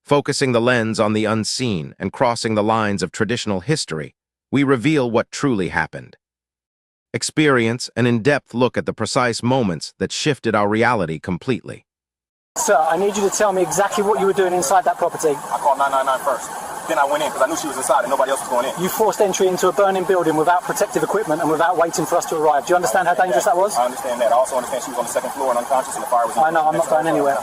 Focusing the lens on the unseen and crossing the lines of traditional history, we reveal what truly happened. Experience an in-depth look at the precise moments that shifted our reality completely. Sir, I need you to tell me exactly what you were doing inside that property. I called 999 first. Then I went in because I knew she was inside and nobody else was going in. You forced entry into a burning building without protective equipment and without waiting for us to arrive. Do you understand how dangerous that was? I understand that. I also understand she was on the second floor and unconscious and the fire was in. I know, I'm not going anywhere.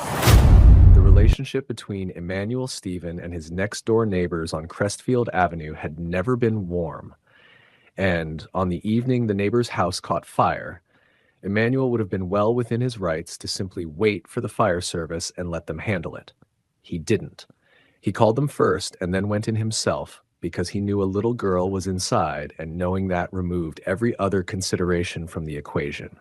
The relationship between Emmanuel Stephen and his next-door neighbors on Crestfield Avenue had never been warm. And on the evening the neighbor's house caught fire, Emmanuel would have been well within his rights to simply wait for the fire service and let them handle it. He didn't. He called them first and then went in himself because he knew a little girl was inside, and knowing that removed every other consideration from the equation.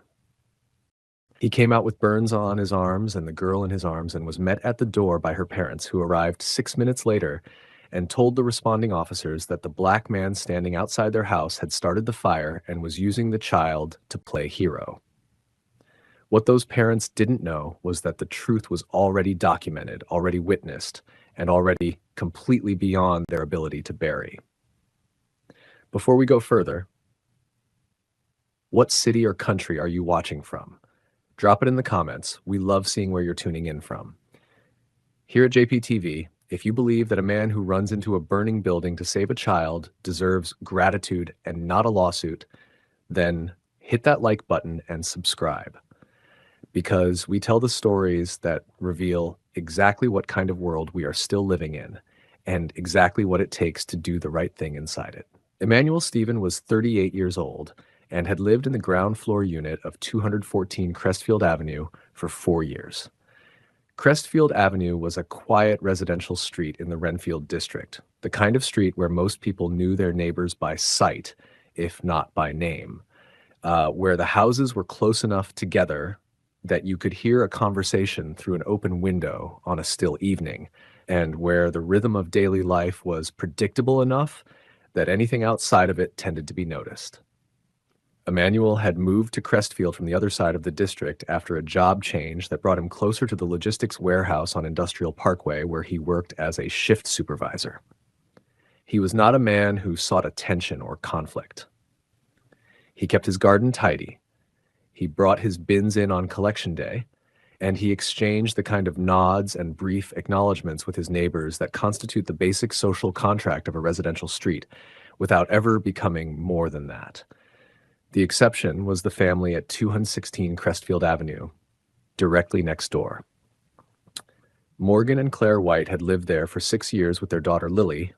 He came out with burns on his arms and the girl in his arms and was met at the door by her parents, who arrived 6 minutes later and told the responding officers that the black man standing outside their house had started the fire and was using the child to play hero. What those parents didn't know was that the truth was already documented, already witnessed, and already completely beyond their ability to bury. Before we go further, what city or country are you watching from? Drop it in the comments. We love seeing where you're tuning in from. Here at JPTV, if you believe that a man who runs into a burning building to save a child deserves gratitude and not a lawsuit, then hit that like button and subscribe. Because we tell the stories that reveal exactly what kind of world we are still living in and exactly what it takes to do the right thing inside it. Emmanuel Stephen was 38 years old and had lived in the ground floor unit of 214 Crestfield Avenue for 4 years. Crestfield Avenue was a quiet residential street in the Renfield district, the kind of street where most people knew their neighbors by sight, if not by name, where the houses were close enough together that you could hear a conversation through an open window on a still evening, and where the rhythm of daily life was predictable enough that anything outside of it tended to be noticed. Emmanuel had moved to Crestfield from the other side of the district after a job change that brought him closer to the logistics warehouse on Industrial Parkway, where he worked as a shift supervisor. He was not a man who sought attention or conflict. He kept his garden tidy. He brought his bins in on collection day, and he exchanged the kind of nods and brief acknowledgments with his neighbors that constitute the basic social contract of a residential street, without ever becoming more than that. The exception was the family at 216 Crestfield Avenue, directly next door. Morgan and Claire White had lived there for 6 years with their daughter Lily,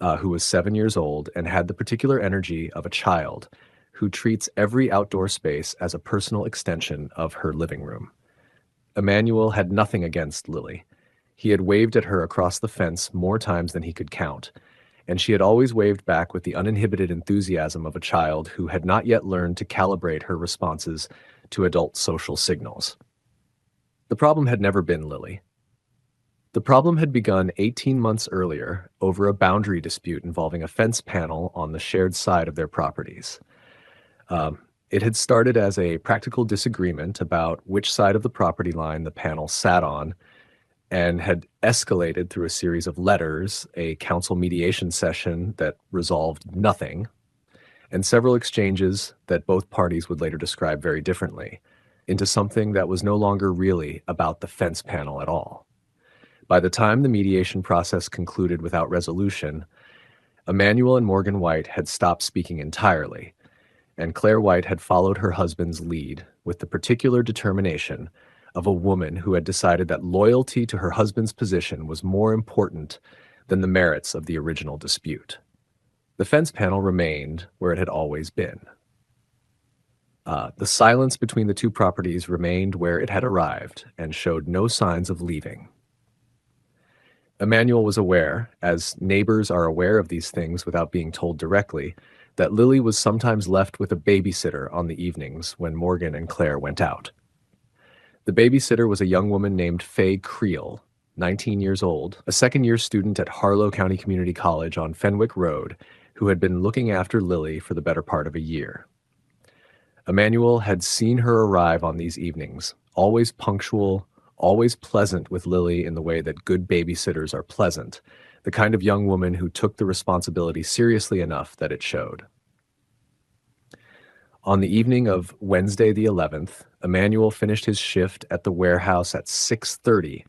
who was 7 years old and had the particular energy of a child who treats every outdoor space as a personal extension of her living room. Emmanuel had nothing against Lily. He had waved at her across the fence more times than he could count, and she had always waved back with the uninhibited enthusiasm of a child who had not yet learned to calibrate her responses to adult social signals. The problem had never been Lily. The problem had begun 18 months earlier over a boundary dispute involving a fence panel on the shared side of their properties. It had started as a practical disagreement about which side of the property line the panel sat on, and had escalated through a series of letters, a council mediation session that resolved nothing, and several exchanges that both parties would later describe very differently, into something that was no longer really about the fence panel at all. By the time the mediation process concluded without resolution, Emmanuel and Morgan White had stopped speaking entirely, and Claire White had followed her husband's lead with the particular determination of a woman who had decided that loyalty to her husband's position was more important than the merits of the original dispute. The fence panel remained where it had always been. The silence between the two properties remained where it had arrived and showed no signs of leaving. Emmanuel was aware, as neighbors are aware of these things without being told directly, that Lily was sometimes left with a babysitter on the evenings when Morgan and Claire went out. The babysitter was a young woman named Faye Creel, 19 years old, a second-year student at Harlow County Community College on Fenwick Road, who had been looking after Lily for the better part of a year. Emmanuel had seen her arrive on these evenings, always punctual, always pleasant with Lily in the way that good babysitters are pleasant, the kind of young woman who took the responsibility seriously enough that it showed. On the evening of Wednesday the 11th, Emmanuel finished his shift at the warehouse at 6:30,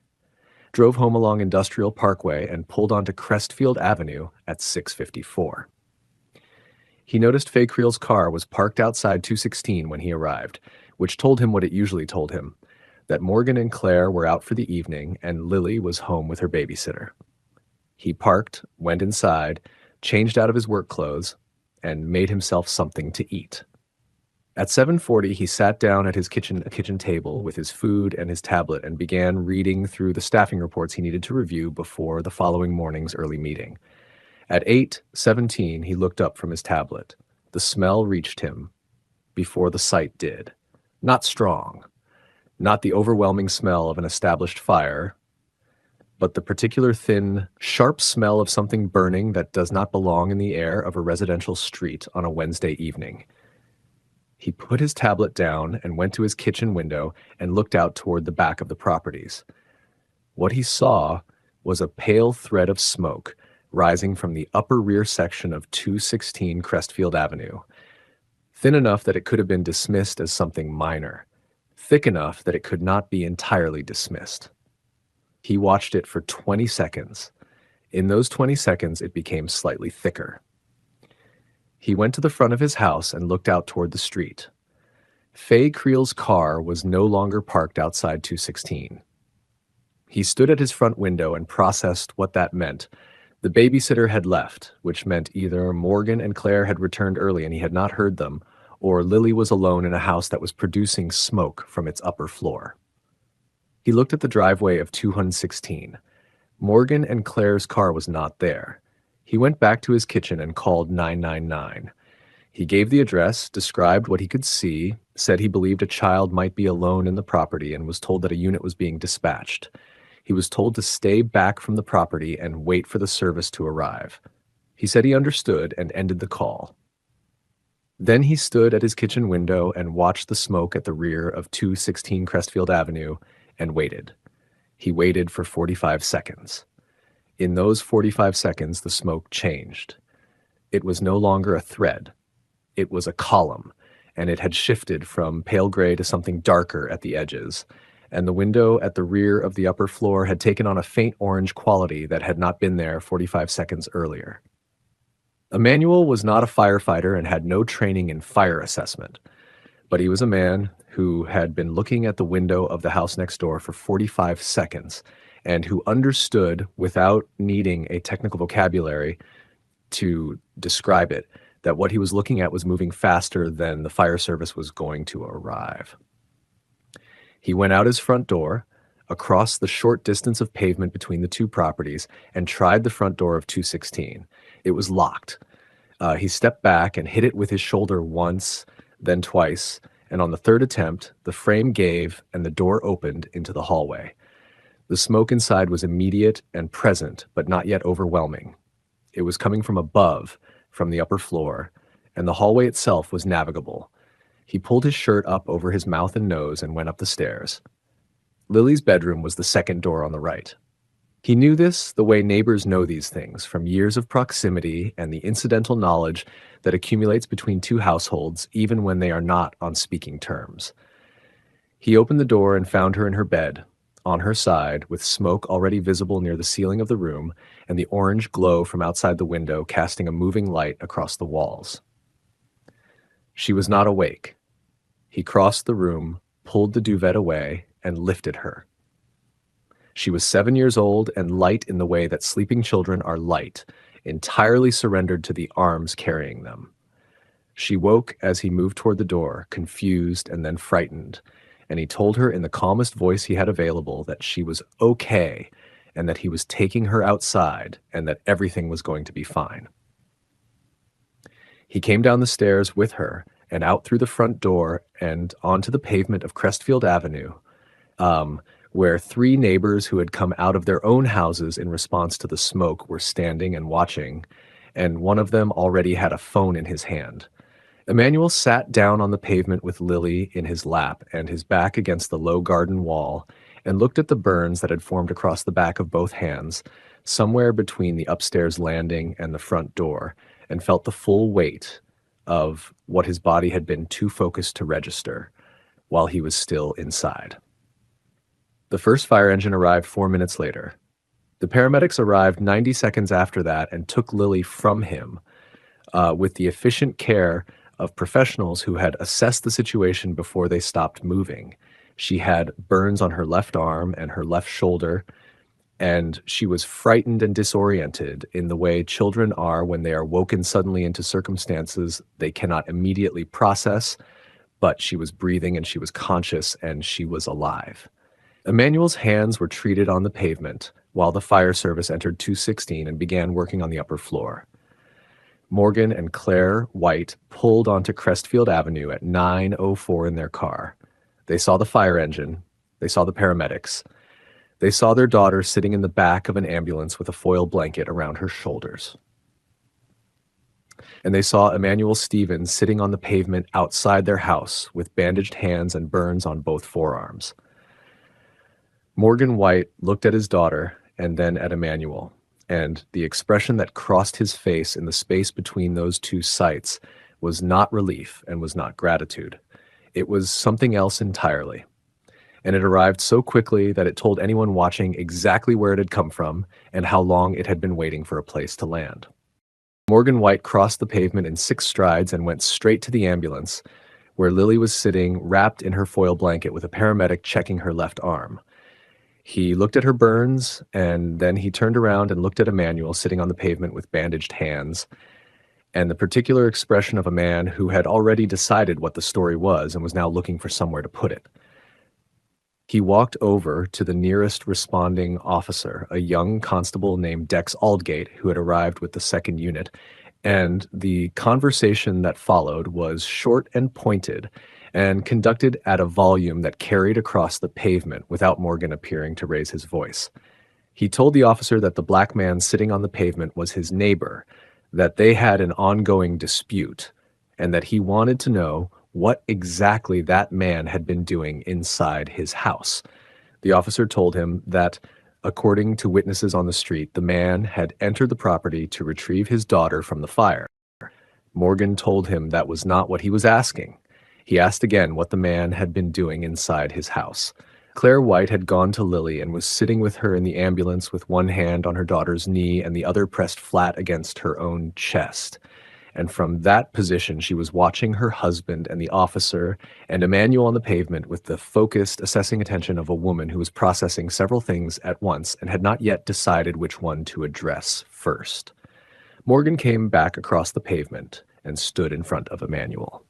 drove home along Industrial Parkway, and pulled onto Crestfield Avenue at 6:54. He noticed Faye Creel's car was parked outside 216 when he arrived, which told him what it usually told him, that Morgan and Claire were out for the evening and Lily was home with her babysitter. He parked, went inside, changed out of his work clothes, and made himself something to eat. At 7:40, he sat down at his kitchen table with his food and his tablet and began reading through the staffing reports he needed to review before the following morning's early meeting. At 8:17, he looked up from his tablet. The smell reached him before the sight did. Not strong, not the overwhelming smell of an established fire, but the particular thin, sharp smell of something burning that does not belong in the air of a residential street on a Wednesday evening. He put his tablet down and went to his kitchen window and looked out toward the back of the properties. What he saw was a pale thread of smoke rising from the upper rear section of 216 Crestfield Avenue, thin enough that it could have been dismissed as something minor, thick enough that it could not be entirely dismissed. He watched it for 20 seconds. In those 20 seconds, it became slightly thicker. He went to the front of his house and looked out toward the street. Faye Creel's car was no longer parked outside 216. He stood at his front window and processed what that meant. The babysitter had left, which meant either Morgan and Claire had returned early and he had not heard them, or Lily was alone in a house that was producing smoke from its upper floor. He looked at the driveway of 216. Morgan and Claire's car was not there. He went back to his kitchen and called 999. He gave the address, described what he could see, said he believed a child might be alone in the property, and was told that a unit was being dispatched. He was told to stay back from the property and wait for the service to arrive. He said he understood and ended the call. Then he stood at his kitchen window and watched the smoke at the rear of 216 Crestfield Avenue and waited. He waited for 45 seconds. In those 45 seconds, the smoke changed. It was no longer a thread. It was a column, and it had shifted from pale gray to something darker at the edges, and the window at the rear of the upper floor had taken on a faint orange quality that had not been there 45 seconds earlier. Emmanuel was not a firefighter and had no training in fire assessment, but he was a man who had been looking at the window of the house next door for 45 seconds and who understood, without needing a technical vocabulary to describe it, that what he was looking at was moving faster than the fire service was going to arrive. He went out his front door, across the short distance of pavement between the two properties, and tried the front door of 216. It was locked. He stepped back and hit it with his shoulder once, then twice, and on the third attempt, the frame gave and the door opened into the hallway. The smoke inside was immediate and present, but not yet overwhelming. It was coming from above, from the upper floor, and the hallway itself was navigable. He pulled his shirt up over his mouth and nose and went up the stairs. Lily's bedroom was the second door on the right. He knew this the way neighbors know these things, from years of proximity and the incidental knowledge that accumulates between two households even when they are not on speaking terms. He opened the door and found her in her bed, on her side, with smoke already visible near the ceiling of the room and the orange glow from outside the window casting a moving light across the walls. She was not awake. He crossed the room, pulled the duvet away, and lifted her. She was 7 years old and light in the way that sleeping children are light, entirely surrendered to the arms carrying them. She woke as he moved toward the door, confused and then frightened, and he told her in the calmest voice he had available that she was okay and that he was taking her outside and that everything was going to be fine. He came down the stairs with her and out through the front door and onto the pavement of Crestfield Avenue, where three neighbors who had come out of their own houses in response to the smoke were standing and watching, and one of them already had a phone in his hand. Emmanuel sat down on the pavement with Lily in his lap and his back against the low garden wall and looked at the burns that had formed across the back of both hands, somewhere between the upstairs landing and the front door, and felt the full weight of what his body had been too focused to register while he was still inside. The first fire engine arrived 4 minutes later. The paramedics arrived 90 seconds after that and took Lily from him with the efficient care of professionals who had assessed the situation before they stopped moving. She had burns on her left arm and her left shoulder, and she was frightened and disoriented in the way children are when they are woken suddenly into circumstances they cannot immediately process, but she was breathing and she was conscious and she was alive. Emmanuel's hands were treated on the pavement while the fire service entered 216 and began working on the upper floor. Morgan and Claire White pulled onto Crestfield Avenue at 9:04 in their car. They saw the fire engine. They saw the paramedics. They saw their daughter sitting in the back of an ambulance with a foil blanket around her shoulders. And they saw Emmanuel Stevens sitting on the pavement outside their house with bandaged hands and burns on both forearms. Morgan White looked at his daughter and then at Emmanuel, and the expression that crossed his face in the space between those two sights was not relief and was not gratitude. It was something else entirely. And it arrived so quickly that it told anyone watching exactly where it had come from and how long it had been waiting for a place to land. Morgan White crossed the pavement in 6 strides and went straight to the ambulance, where Lily was sitting wrapped in her foil blanket with a paramedic checking her left arm. He looked at her burns, and then he turned around and looked at Emmanuel sitting on the pavement with bandaged hands, and the particular expression of a man who had already decided what the story was and was now looking for somewhere to put it. He walked over to the nearest responding officer, a young constable named Dex Aldgate, who had arrived with the 2nd unit, and the conversation that followed was short and pointed and conducted at a volume that carried across the pavement without Morgan appearing to raise his voice. He told the officer that the black man sitting on the pavement was his neighbor, that they had an ongoing dispute, and that he wanted to know what exactly that man had been doing inside his house. The officer told him that, according to witnesses on the street, the man had entered the property to retrieve his daughter from the fire. Morgan told him that was not what he was asking. He asked again what the man had been doing inside his house. Claire White had gone to Lily and was sitting with her in the ambulance with one hand on her daughter's knee and the other pressed flat against her own chest. And from that position, she was watching her husband and the officer and Emmanuel on the pavement with the focused, assessing attention of a woman who was processing several things at once and had not yet decided which one to address first. Morgan came back across the pavement and stood in front of Emmanuel.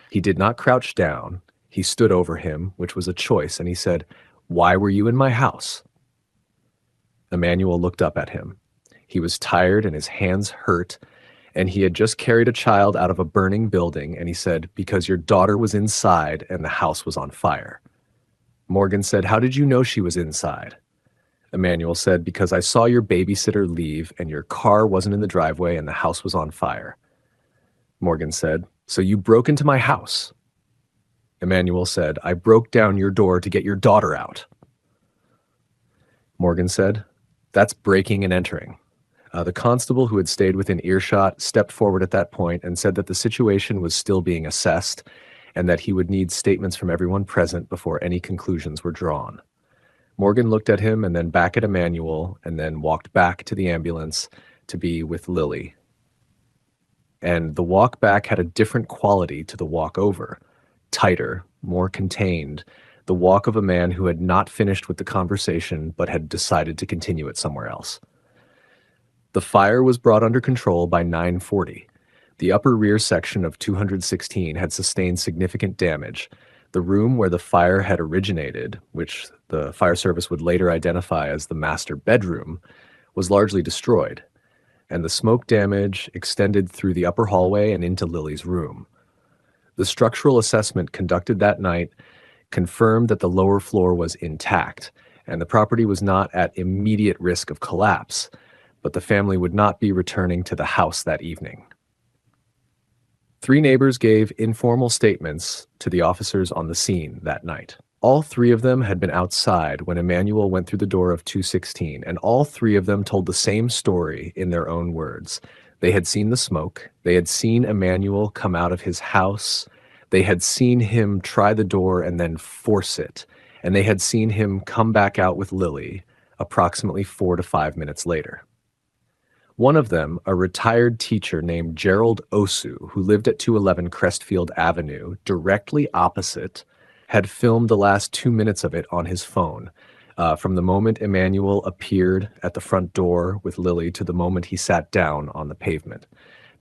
He did not crouch down. He stood over him, which was a choice, and he said, "Why were you in my house?" Emmanuel looked up at him. He was tired and his hands hurt, and he had just carried a child out of a burning building, and he said, "Because your daughter was inside and the house was on fire." Morgan said, "How did you know she was inside?" Emmanuel said, "Because I saw your babysitter leave and your car wasn't in the driveway and the house was on fire." Morgan said, "So you broke into my house?" Emmanuel said, "I broke down your door to get your daughter out." Morgan said, "That's breaking and entering." The constable who had stayed within earshot stepped forward at that point and said that the situation was still being assessed and that he would need statements from everyone present before any conclusions were drawn. Morgan looked at him and then back at Emmanuel and then walked back to the ambulance to be with Lily. And the walk back had a different quality to the walk over, tighter, more contained, the walk of a man who had not finished with the conversation but had decided to continue it somewhere else. The fire was brought under control by 9:40. The upper rear section of 216 had sustained significant damage. The room where the fire had originated, which the fire service would later identify as the master bedroom, was largely destroyed, and the smoke damage extended through the upper hallway and into Lily's room. The structural assessment conducted that night confirmed that the lower floor was intact, and the property was not at immediate risk of collapse, but the family would not be returning to the house that evening. 3 neighbors gave informal statements to the officers on the scene that night. All 3 of them had been outside when Emmanuel went through the door of 216, and all 3 of them told the same story in their own words. They had seen the smoke, they had seen Emmanuel come out of his house, they had seen him try the door and then force it, and they had seen him come back out with Lily approximately 4 to 5 minutes later. One of them, a retired teacher named Gerald Osu, who lived at 211 Crestfield Avenue, directly opposite, had filmed the last 2 minutes of it on his phone, from the moment Emmanuel appeared at the front door with Lily to the moment he sat down on the pavement.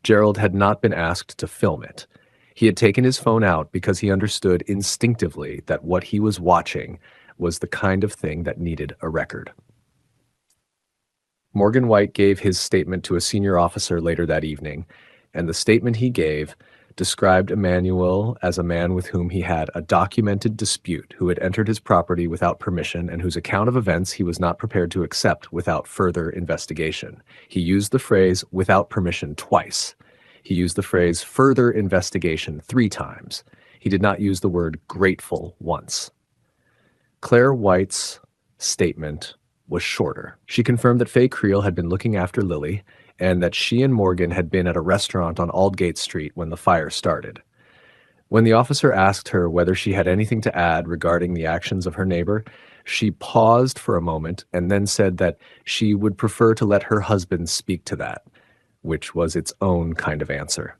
Gerald had not been asked to film it. He had taken his phone out because he understood instinctively that what he was watching was the kind of thing that needed a record. Morgan White gave his statement to a senior officer later that evening, and the statement he gave described Emmanuel as a man with whom he had a documented dispute, who had entered his property without permission, and whose account of events he was not prepared to accept without further investigation. He used the phrase "without permission" twice. He used the phrase "further investigation" 3 times. He did not use the word "grateful" once. Claire White's statement was shorter. She confirmed that Faye Creel had been looking after Lily and that she and Morgan had been at a restaurant on Aldgate Street when the fire started. When the officer asked her whether she had anything to add regarding the actions of her neighbor, she paused for a moment and then said that she would prefer to let her husband speak to that, which was its own kind of answer.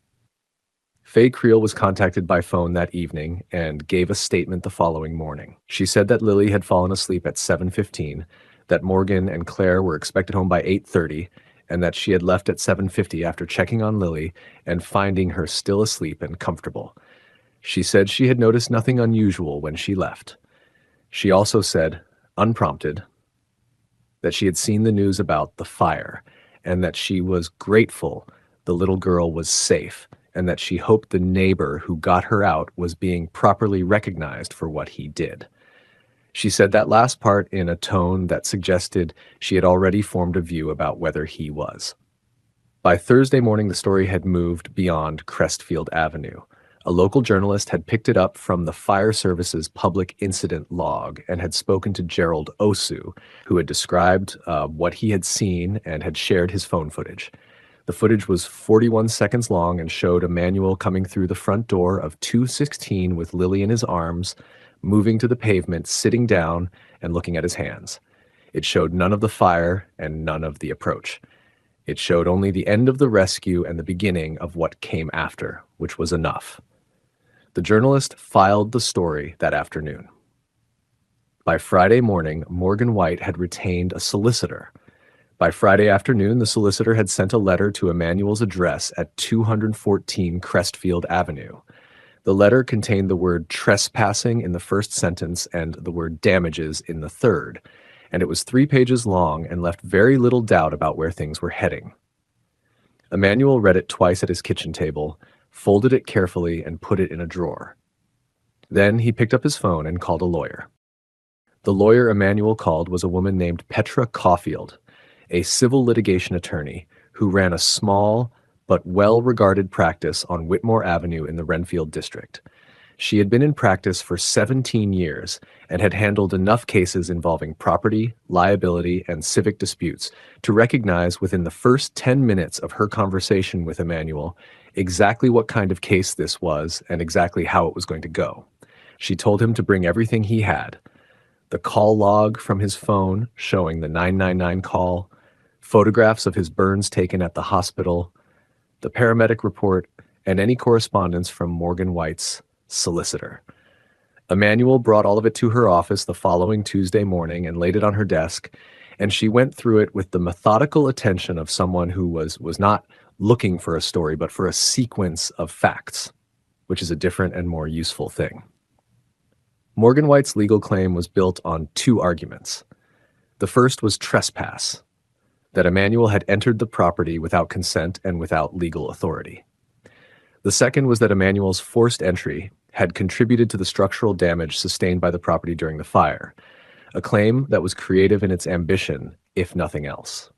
Faye Creel was contacted by phone that evening and gave a statement the following morning. She said that Lily had fallen asleep at 7:15, that Morgan and Claire were expected home by 8:30, and that she had left at 7:50 after checking on Lily and finding her still asleep and comfortable. She said she had noticed nothing unusual when she left. She also said, unprompted, that she had seen the news about the fire and that she was grateful the little girl was safe and that she hoped the neighbor who got her out was being properly recognized for what he did. She said that last part in a tone that suggested she had already formed a view about whether he was. By Thursday morning, the story had moved beyond Crestfield Avenue. A local journalist had picked it up from the fire service's public incident log and had spoken to Gerald Osu, who had described what he had seen and had shared his phone footage. The footage was 41 seconds long and showed Emmanuel coming through the front door of 216 with Lily in his arms, moving to the pavement, sitting down, and looking at his hands. It showed none of the fire and none of the approach. It showed only the end of the rescue and the beginning of what came after, which was enough. The journalist filed the story that afternoon. By Friday morning, Morgan White had retained a solicitor. By Friday afternoon, the solicitor had sent a letter to Emmanuel's address at 214 Crestfield Avenue. The letter contained the word trespassing in the first sentence and the word damages in the third, and it was 3 pages long and left very little doubt about where things were heading. Emmanuel read it twice at his kitchen table, folded it carefully, and put it in a drawer. Then he picked up his phone and called a lawyer. The lawyer Emmanuel called was a woman named Petra Caulfield, a civil litigation attorney who ran a small but well-regarded practice on Whitmore Avenue in the Renfield district. She had been in practice for 17 years and had handled enough cases involving property, liability, and civic disputes to recognize within the first 10 minutes of her conversation with Emmanuel exactly what kind of case this was and exactly how it was going to go. She told him to bring everything he had: the call log from his phone showing the 999 call, photographs of his burns taken at the hospital, the paramedic report, and any correspondence from Morgan White's solicitor. Emmanuel brought all of it to her office the following Tuesday morning and laid it on her desk, and she went through it with the methodical attention of someone who was not looking for a story, but for a sequence of facts, which is a different and more useful thing. Morgan White's legal claim was built on 2 arguments. The first was trespass, that Emmanuel had entered the property without consent and without legal authority. The second was that Emmanuel's forced entry had contributed to the structural damage sustained by the property during the fire, a claim that was creative in its ambition, if nothing else.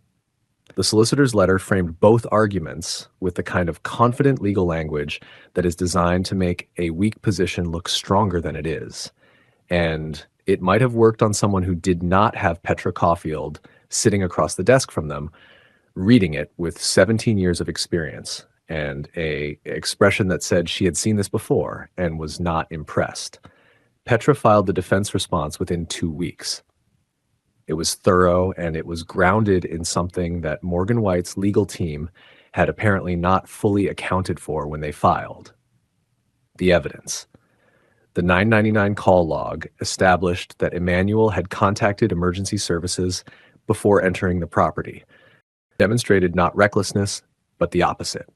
The solicitor's letter framed both arguments with the kind of confident legal language that is designed to make a weak position look stronger than it is. And it might have worked on someone who did not have Petra Caulfield sitting across the desk from them, reading it with 17 years of experience and a expression that said she had seen this before and was not impressed. Petra filed the defense response within 2 weeks. It was thorough, and it was grounded in something that Morgan White's legal team had apparently not fully accounted for when they filed: the evidence. The 999 call log established that Emmanuel had contacted emergency services before entering the property, demonstrated not recklessness, but the opposite.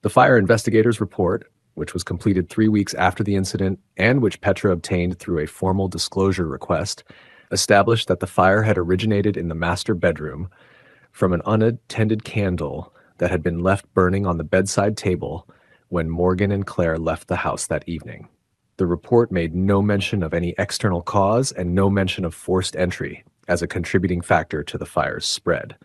The fire investigators' report, which was completed 3 weeks after the incident and which Petra obtained through a formal disclosure request, established that the fire had originated in the master bedroom from an unattended candle that had been left burning on the bedside table when Morgan and Claire left the house that evening. The report made no mention of any external cause and no mention of forced entry as a contributing factor to the fire's spread.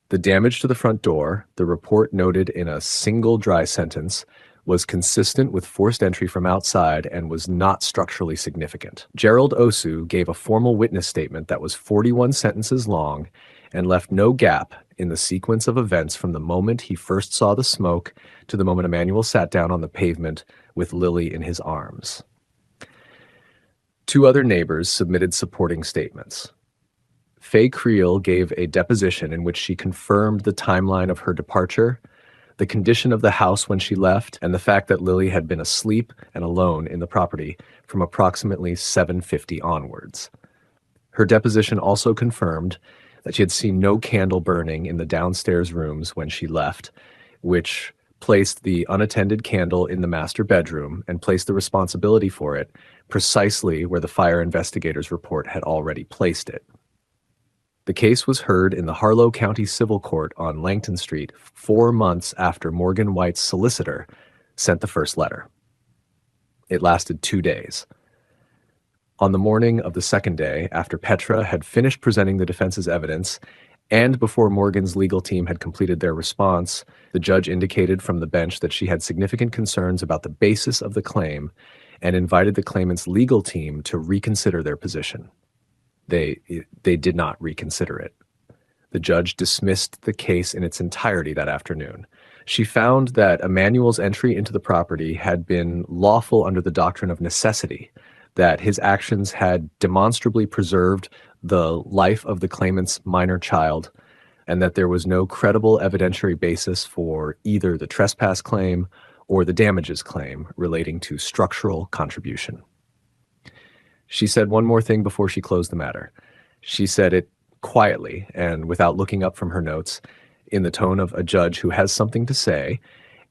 The damage to the front door, the report noted in a single dry sentence, was consistent with forced entry from outside and was not structurally significant. Gerald Osu gave a formal witness statement that was 41 sentences long and left no gap in the sequence of events from the moment he first saw the smoke to the moment Emmanuel sat down on the pavement with Lily in his arms. 2 other neighbors submitted supporting statements. Faye Creel gave a deposition in which she confirmed the timeline of her departure, the condition of the house when she left, and the fact that Lily had been asleep and alone in the property from approximately 7:50 onwards. Her deposition also confirmed that she had seen no candle burning in the downstairs rooms when she left, which placed the unattended candle in the master bedroom and placed the responsibility for it precisely where the fire investigators' report had already placed it. The case was heard in the Harlow County Civil Court on Langton Street 4 months after Morgan White's solicitor sent the first letter. It lasted 2 days. On the morning of the second day, after Petra had finished presenting the defense's evidence and before Morgan's legal team had completed their response, the judge indicated from the bench that she had significant concerns about the basis of the claim and invited the claimant's legal team to reconsider their position. They did not reconsider it. The judge dismissed the case in its entirety that afternoon. She found that Emmanuel's entry into the property had been lawful under the doctrine of necessity, that his actions had demonstrably preserved the life of the claimant's minor child, and that there was no credible evidentiary basis for either the trespass claim or the damages claim relating to structural contribution. She said one more thing before she closed the matter. She said it quietly and without looking up from her notes, in the tone of a judge who has something to say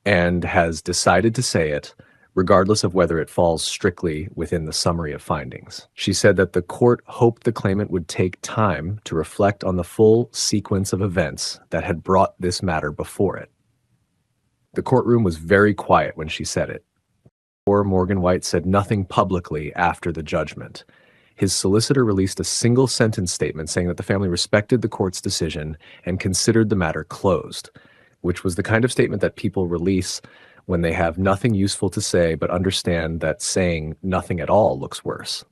and has decided to say it, regardless of whether it falls strictly within the summary of findings. She said that the court hoped the claimant would take time to reflect on the full sequence of events that had brought this matter before it. The courtroom was very quiet when she said it. Morgan White said nothing publicly after the judgment. His solicitor released a single sentence statement saying that the family respected the court's decision and considered the matter closed, which was the kind of statement that people release when they have nothing useful to say but understand that saying nothing at all looks worse.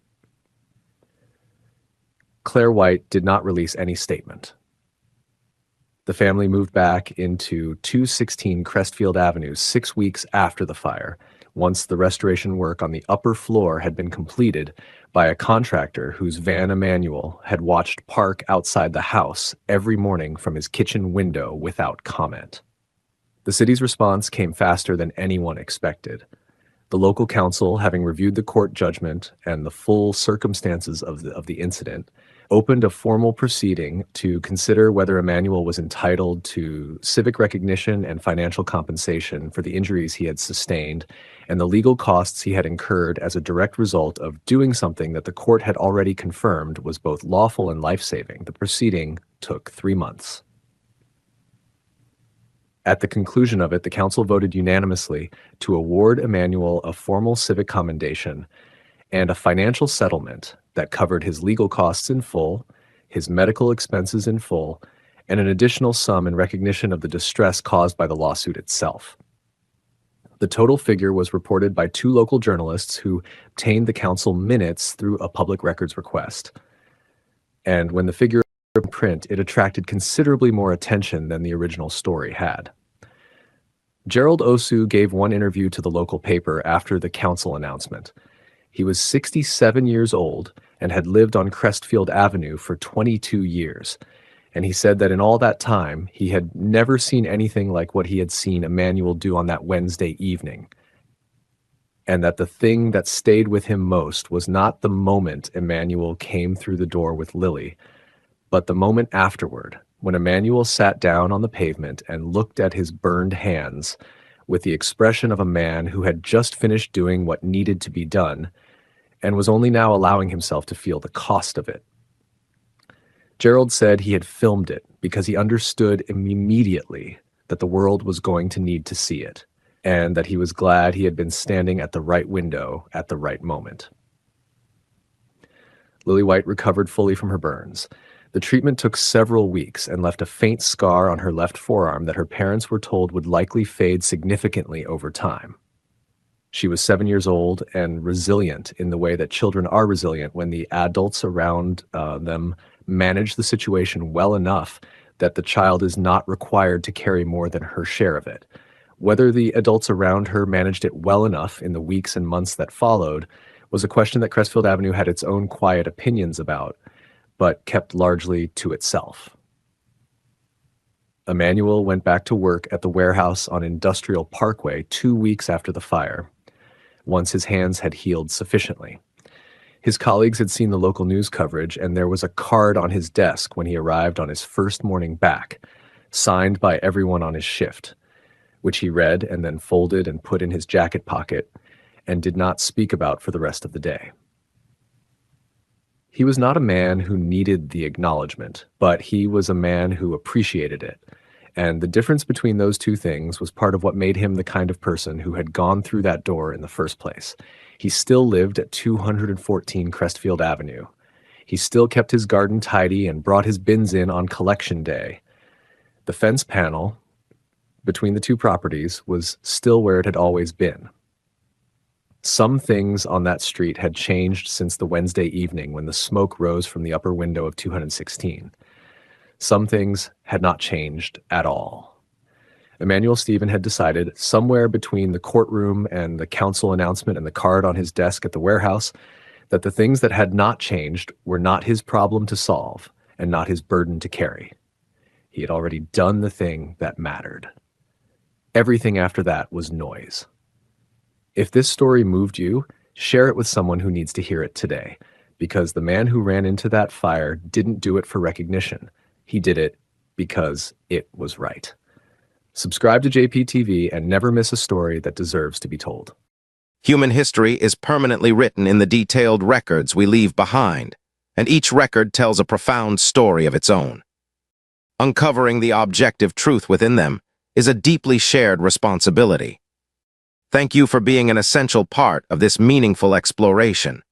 Claire White did not release any statement. The family moved back into 216 Crestfield Avenue 6 weeks after the fire, once the restoration work on the upper floor had been completed by a contractor whose van Emmanuel had watched park outside the house every morning from his kitchen window without comment. The city's response came faster than anyone expected. The local council, having reviewed the court judgment and the full circumstances of the incident, opened a formal proceeding to consider whether Emmanuel was entitled to civic recognition and financial compensation for the injuries he had sustained and the legal costs he had incurred as a direct result of doing something that the court had already confirmed was both lawful and life-saving. The proceeding took 3 months. At the conclusion of it, the council voted unanimously to award Emmanuel a formal civic commendation and a financial settlement that covered his legal costs in full, his medical expenses in full, and an additional sum in recognition of the distress caused by the lawsuit itself. The total figure was reported by 2 local journalists who obtained the council minutes through a public records request. And when the figure was in print, it attracted considerably more attention than the original story had. Gerald Osu gave one interview to the local paper after the council announcement. He was 67 years old and had lived on Crestfield Avenue for 22 years. And he said that in all that time, he had never seen anything like what he had seen Emmanuel do on that Wednesday evening. And that the thing that stayed with him most was not the moment Emmanuel came through the door with Lily, but the moment afterward, when Emmanuel sat down on the pavement and looked at his burned hands with the expression of a man who had just finished doing what needed to be done and was only now allowing himself to feel the cost of it. Gerald said he had filmed it because he understood immediately that the world was going to need to see it, and that he was glad he had been standing at the right window at the right moment. Lily White recovered fully from her burns. The treatment took several weeks and left a faint scar on her left forearm that her parents were told would likely fade significantly over time. She was 7 years old and resilient in the way that children are resilient when the adults around them manage the situation well enough that the child is not required to carry more than her share of it. Whether the adults around her managed it well enough in the weeks and months that followed was a question that Crestfield Avenue had its own quiet opinions about, but kept largely to itself. Emmanuel went back to work at the warehouse on Industrial Parkway 2 weeks after the fire, once his hands had healed sufficiently. His colleagues had seen the local news coverage, and there was a card on his desk when he arrived on his first morning back, signed by everyone on his shift, which he read and then folded and put in his jacket pocket and did not speak about for the rest of the day. He was not a man who needed the acknowledgement, but he was a man who appreciated it. And the difference between those two things was part of what made him the kind of person who had gone through that door in the first place. He still lived at 214 Crestfield Avenue. He still kept his garden tidy and brought his bins in on collection day. The fence panel between the two properties was still where it had always been. Some things on that street had changed since the Wednesday evening when the smoke rose from the upper window of 216. Some things had not changed at all. Emmanuel Stephen had decided, somewhere between the courtroom and the council announcement and the card on his desk at the warehouse, that the things that had not changed were not his problem to solve and not his burden to carry. He had already done the thing that mattered. Everything after that was noise. If this story moved you, share it with someone who needs to hear it today, because the man who ran into that fire didn't do it for recognition. He did it because it was right. Subscribe to JPTV and never miss a story that deserves to be told. Human history is permanently written in the detailed records we leave behind, and each record tells a profound story of its own. Uncovering the objective truth within them is a deeply shared responsibility. Thank you for being an essential part of this meaningful exploration.